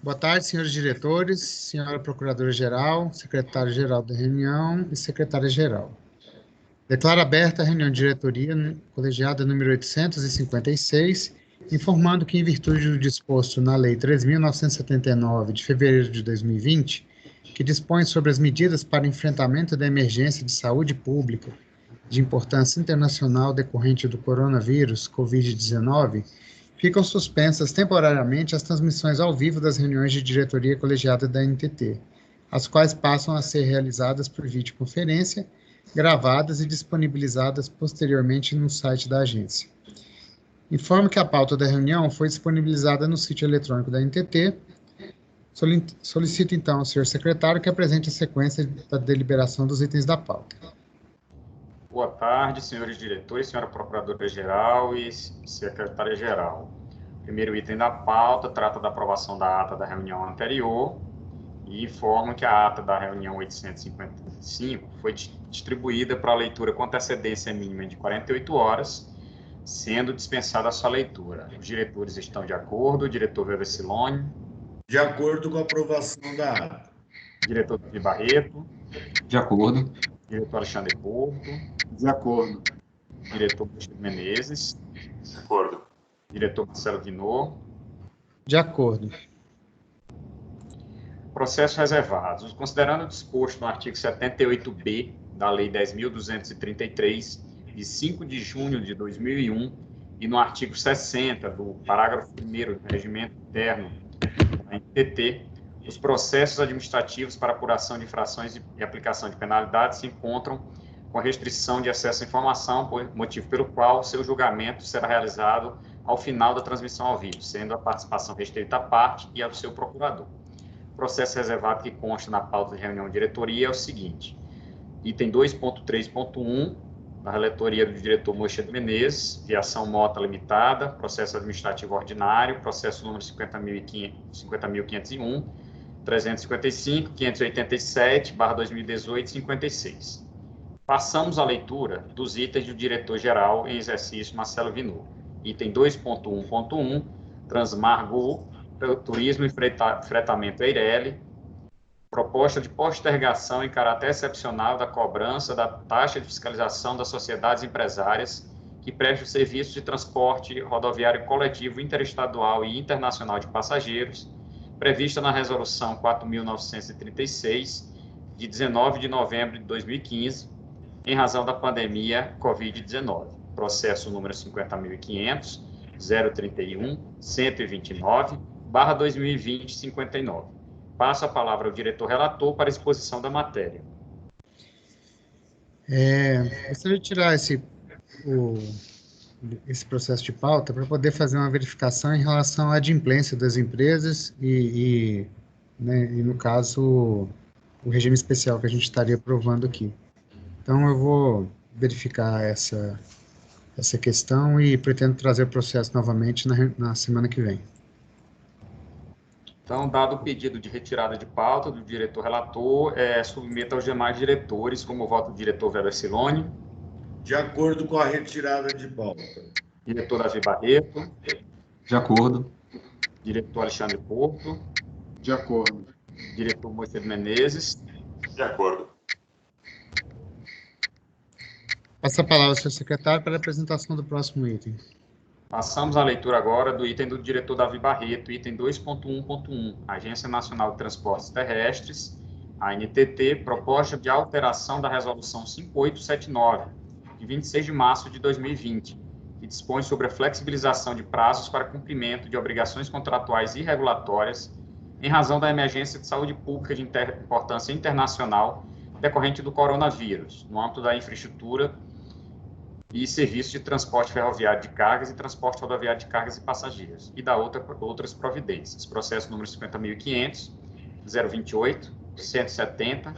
Boa tarde, senhores diretores, senhora procuradora-geral, secretário-geral da reunião e secretária-geral. Declaro aberta a reunião de diretoria colegiada número 856, informando que, em virtude do disposto na Lei 3.979, de fevereiro de 2020, que dispõe sobre as medidas para enfrentamento da emergência de saúde pública de importância internacional decorrente do coronavírus, Covid-19, ficam suspensas temporariamente as transmissões ao vivo das reuniões de diretoria colegiada da NTT, as quais passam a ser realizadas por videoconferência, gravadas e disponibilizadas posteriormente no site da agência. Informo que a pauta da reunião foi disponibilizada no sítio eletrônico da NTT. Solicito, então, ao senhor secretário que apresente a sequência da deliberação dos itens da pauta. Boa tarde, senhores diretores, senhora procuradora-geral e secretária-geral. O primeiro item da pauta trata da aprovação da ata da reunião anterior e informo que a ata da reunião 855 foi distribuída para leitura com antecedência mínima de 48 horas, sendo dispensada a sua leitura. Os diretores estão de acordo, o diretor Vevecilone. De acordo com a aprovação da ata. Diretor Davi Barreto. De acordo. Diretor Alexandre Porto. De acordo. Diretor Menezes. De acordo. Diretor Marcelo Vinô. De acordo. Processos reservados. Considerando o disposto no artigo 78b da Lei 10.233, de 5 de junho de 2001, e no artigo 60 do parágrafo 1º do Regimento Interno da NTT, os processos administrativos para apuração de infrações e aplicação de penalidades se encontram com restrição de acesso à informação, motivo pelo qual seu julgamento será realizado ao final da transmissão ao vivo, sendo a participação restrita à parte e ao seu procurador. O processo reservado que consta na pauta de reunião de diretoria é o seguinte: item 2.3.1, da relatoria do diretor Moisés Menezes, viação Mota Limitada, processo administrativo ordinário, processo número 50.501, 355, 587, /2018, 56. Passamos à leitura dos itens do diretor-geral em exercício Marcelo Vinô. Item 2.1.1, Transmar Gol, Turismo e Fretamento Eireli, proposta de postergação em caráter excepcional da cobrança da taxa de fiscalização das sociedades empresárias que prestam serviços de transporte rodoviário coletivo interestadual e internacional de passageiros, prevista na Resolução 4.936, de 19 de novembro de 2015, em razão da pandemia Covid-19. Processo número 50.500, 031, 129, /2020, 59. Passo a palavra ao diretor relator para exposição da matéria. Gostaria de tirar esse processo de pauta para poder fazer uma verificação em relação à adimplência das empresas e no caso, o regime especial que a gente estaria aprovando aqui. Então, eu vou verificar essa questão e pretendo trazer o processo novamente na semana que vem. Então, dado o pedido de retirada de pauta do diretor relator, submeta aos demais diretores, como voto do diretor Vevecilone. De acordo com a retirada de pauta. Diretor Davi Barreto. De acordo. Diretor Alexandre Porto. De acordo. Diretor Moisés Menezes. De acordo. Passo a palavra ao senhor secretário para a apresentação do próximo item. Passamos à leitura agora do item do diretor Davi Barreto, item 2.1.1, Agência Nacional de Transportes Terrestres, ANTT, proposta de alteração da Resolução 5879, de 26 de março de 2020, que dispõe sobre a flexibilização de prazos para cumprimento de obrigações contratuais e regulatórias em razão da emergência de saúde pública de importância internacional decorrente do coronavírus, no âmbito da infraestrutura e serviços de transporte ferroviário de cargas e transporte rodoviário de cargas e passageiros, e da outras providências. Processo número 50.500, 028, 170,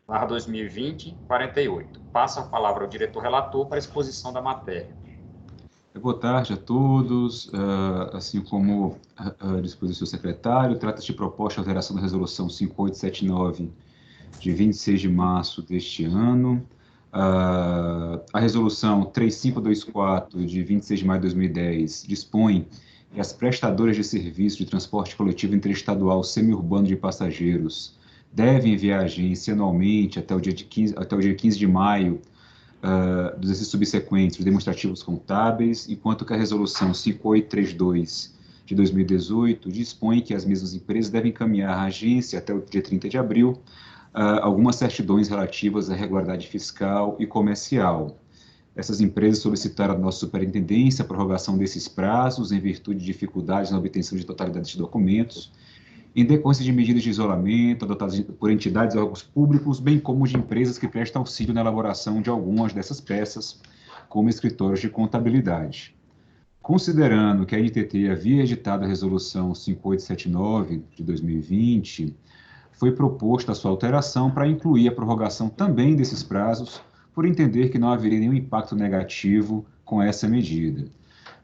/2020, 48. Passo a palavra ao diretor relator para a exposição da matéria. Boa tarde a todos. Assim como a disposição do secretário, trata-se de proposta de alteração da Resolução 5879, de 26 de março deste ano. A Resolução 3524, de 26 de maio de 2010, dispõe e as prestadoras de serviço de transporte coletivo interestadual semiurbano de passageiros devem enviar à agência anualmente até o dia 15 de maio dos exercícios subsequentes, os demonstrativos contábeis, enquanto que a Resolução 5832 de 2018 dispõe que as mesmas empresas devem encaminhar à agência até o dia 30 de abril algumas certidões relativas à regularidade fiscal e comercial. Essas empresas solicitaram à nossa superintendência a prorrogação desses prazos em virtude de dificuldades na obtenção de totalidade de documentos, em decorrência de medidas de isolamento adotadas por entidades e órgãos públicos, bem como de empresas que prestam auxílio na elaboração de algumas dessas peças, como escritórios de contabilidade. Considerando que a NTT havia editado a Resolução 5879 de 2020, foi proposta a sua alteração para incluir a prorrogação também desses prazos, por entender que não haveria nenhum impacto negativo com essa medida.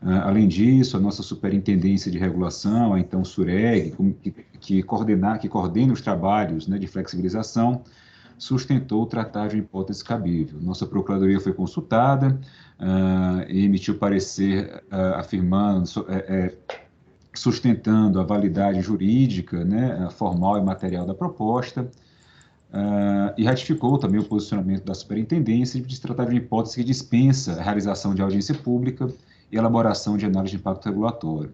Além disso, a nossa Superintendência de Regulação, a então SUREG, que coordena os trabalhos, né, de flexibilização, sustentou tratar de hipótese cabível. Nossa Procuradoria foi consultada e emitiu parecer afirmando, sustentando a validade jurídica, né, formal e material da proposta, e ratificou também o posicionamento da Superintendência de se tratar de uma hipótese que dispensa a realização de audiência pública e elaboração de análise de impacto regulatório.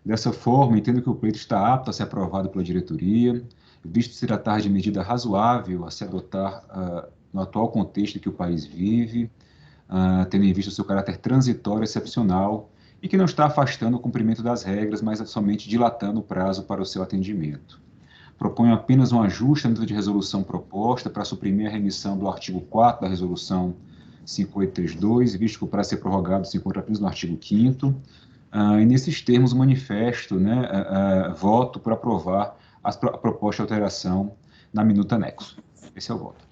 Dessa forma, entendo que o pleito está apto a ser aprovado pela diretoria, visto se tratar de medida razoável a se adotar no atual contexto que o país vive, tendo em vista o seu caráter transitório e excepcional, e que não está afastando o cumprimento das regras, mas somente dilatando o prazo para o seu atendimento. Proponho apenas um ajuste à medida de resolução proposta para suprimir a remissão do artigo 4º da resolução 5832, visto que o prazo ser prorrogado se encontra apenas no artigo 5º, e nesses termos o manifesto, né, voto por aprovar a proposta de alteração na minuta anexo. Esse é o voto.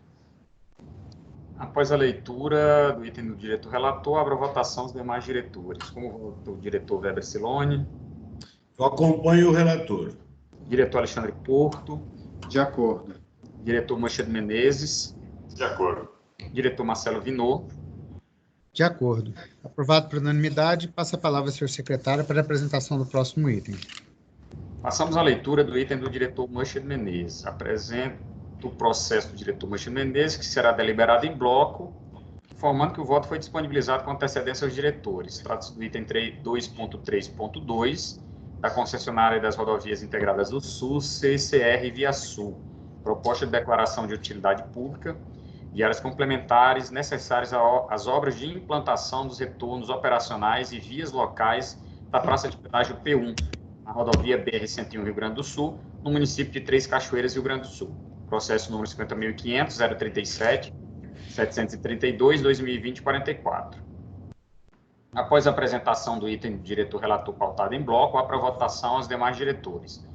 Após a leitura do item do diretor relator, abro a votação dos demais diretores. Como vota o diretor Weber Siloni? Eu acompanho o relator. Diretor Alexandre Porto? De acordo. Diretor Manchedo Menezes? De acordo. Diretor Marcelo Vinot? De acordo. Aprovado por unanimidade, passa a palavra ao senhor secretário para a apresentação do próximo item. Passamos à leitura do item do diretor Manchedo Menezes. Apresento o processo do diretor Manchedo Menezes, que será deliberado em bloco, informando que o voto foi disponibilizado com antecedência aos diretores. Trata-se do item 2.3.2, da concessionária das rodovias integradas do Sul, CCR Via Sul. Proposta de declaração de utilidade pública e áreas complementares necessárias às obras de implantação dos retornos operacionais e vias locais da praça de pedágio P1, na rodovia BR-101 Rio Grande do Sul, no município de Três Cachoeiras, Rio Grande do Sul. Processo número 50.500.037.732/2020-44. Após a apresentação do item do diretor relator pautado em bloco, há para votação aos demais diretores.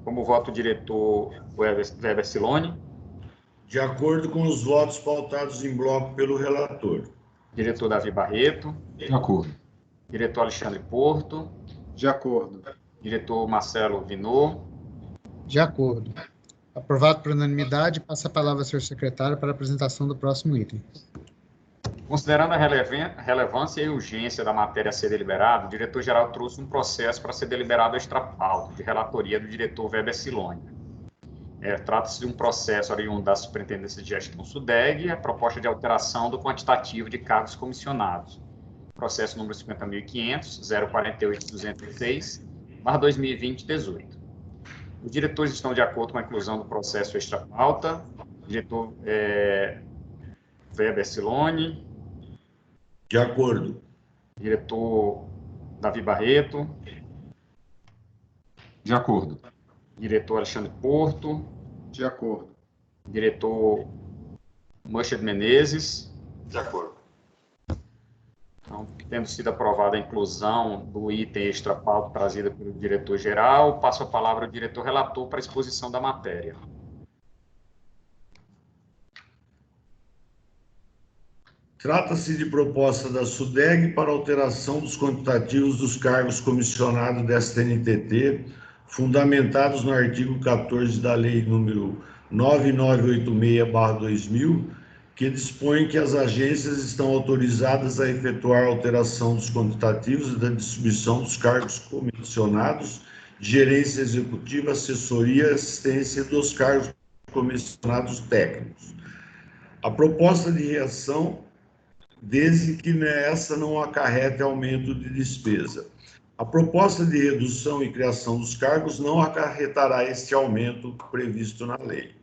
Como voto o diretor Weber Siloni? De acordo com os votos pautados em bloco pelo relator. Diretor Davi Barreto? De acordo. Diretor Alexandre Porto? De acordo. Diretor Marcelo Vinot? De acordo. Aprovado por unanimidade, passa a palavra ao senhor secretário para a apresentação do próximo item. Considerando a relevância e urgência da matéria a ser deliberada, o diretor-geral trouxe um processo para ser deliberado extra-pauta, de relatoria do diretor Weber Siloni. Trata-se de um processo oriundo da Superintendência de Gestão SUDEG, a proposta de alteração do quantitativo de cargos comissionados. Processo número 50.500.048.206/2020-18. Os diretores estão de acordo com a inclusão do processo extra-pauta. Diretor Weber Siloni? De acordo. Diretor Davi Barreto? De acordo. Diretor Alexandre Porto? De acordo. Diretor Manchedo Menezes? De acordo. Então, tendo sido aprovada a inclusão do item extra-pauta trazida pelo diretor-geral, passo a palavra ao diretor relator para a exposição da matéria. Trata-se de proposta da SUDEG para alteração dos quantitativos dos cargos comissionados desta NTT, fundamentados no artigo 14 da Lei número 9986/2000, que dispõe que as agências estão autorizadas a efetuar alteração dos quantitativos e da distribuição dos cargos comissionados, gerência executiva, assessoria e assistência dos cargos comissionados técnicos. A proposta de reação, desde que essa não acarrete aumento de despesa. A proposta de redução e criação dos cargos não acarretará este aumento previsto na lei.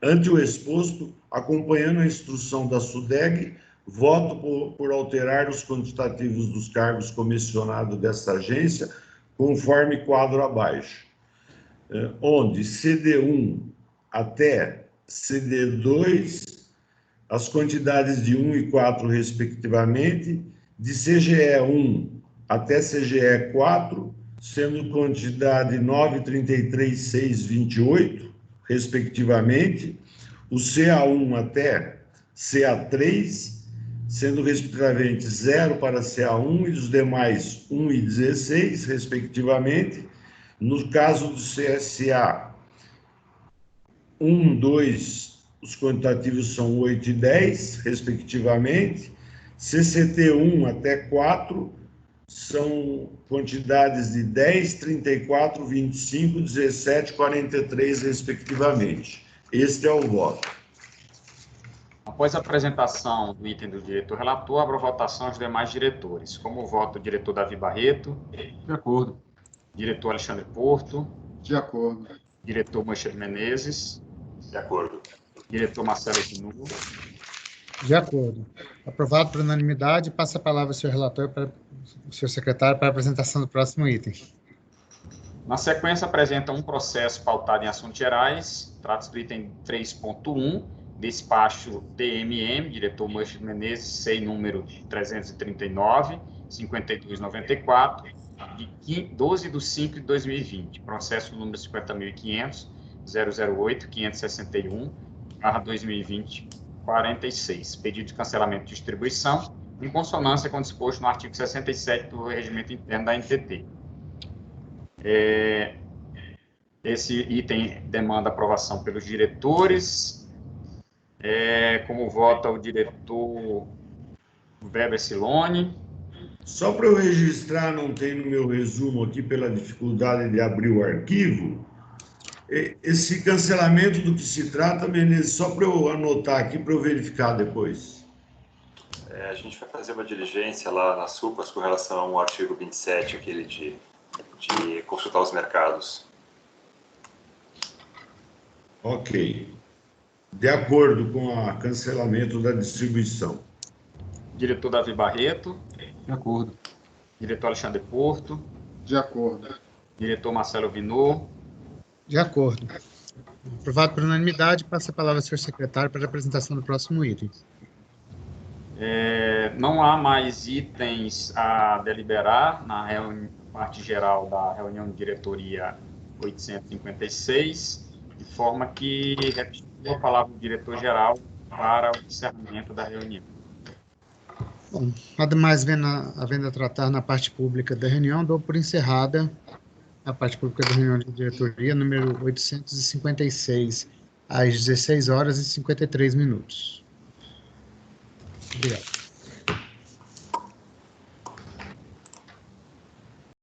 Ante o exposto, acompanhando a instrução da SUDEG, voto por alterar os quantitativos dos cargos comissionados desta agência, conforme quadro abaixo, onde CD1 até CD2, as quantidades de 1 e 4, respectivamente, de CGE1 até CGE4, sendo quantidade 933.628, respectivamente, o CA1 até CA3, sendo respectivamente 0 para CA1 e os demais 1 e 16, respectivamente. No caso do CSA 1, 2, os quantitativos são 8 e 10, respectivamente. CCT1 até 4 são quantidades de 10, 34, 25, 17, 43, respectivamente. Este é o voto. Após a apresentação do item do diretor relator, abro a votação aos demais diretores. Como voto o diretor Davi Barreto? De acordo. Diretor Alexandre Porto? De acordo. Diretor Mancher Menezes? De acordo. Diretor Marcelo Vinu? De acordo. Aprovado por unanimidade, passa a palavra ao senhor relator, o senhor secretário, para a apresentação do próximo item. Na sequência, apresenta um processo pautado em assuntos gerais. Trata-se do item 3.1, despacho DMM, diretor Mancher Menezes, SEI número 339, 5294, de 12 de 5 de 2020. Processo número 50.500, 008, 561, barra 2020, 46. Pedido de cancelamento de distribuição, em consonância com o disposto no artigo 67 do Regimento Interno da NTT. Esse item demanda aprovação pelos diretores. Como vota o diretor Weber Silone? Só para eu registrar, não tem no meu resumo aqui, pela dificuldade de abrir o arquivo, esse cancelamento do que se trata, Menezes, só para eu anotar aqui, para eu verificar depois. A gente vai fazer uma diligência lá na SUPAS com relação ao artigo 27, aquele de consultar os mercados. Ok. De acordo com o cancelamento da distribuição. Diretor Davi Barreto? De acordo. Diretor Alexandre Porto? De acordo. Diretor Marcelo Vinu? De acordo. Aprovado por unanimidade, passa a palavra ao senhor secretário para a apresentação do próximo item. Não há mais itens a deliberar na parte geral da reunião de diretoria 856, de forma que restituo a palavra ao diretor-geral para o encerramento da reunião. Bom, nada mais havendo a tratar na parte pública da reunião, dou por encerrada a parte pública da reunião de diretoria número 856, às 16 horas e 53 minutos. Obrigado.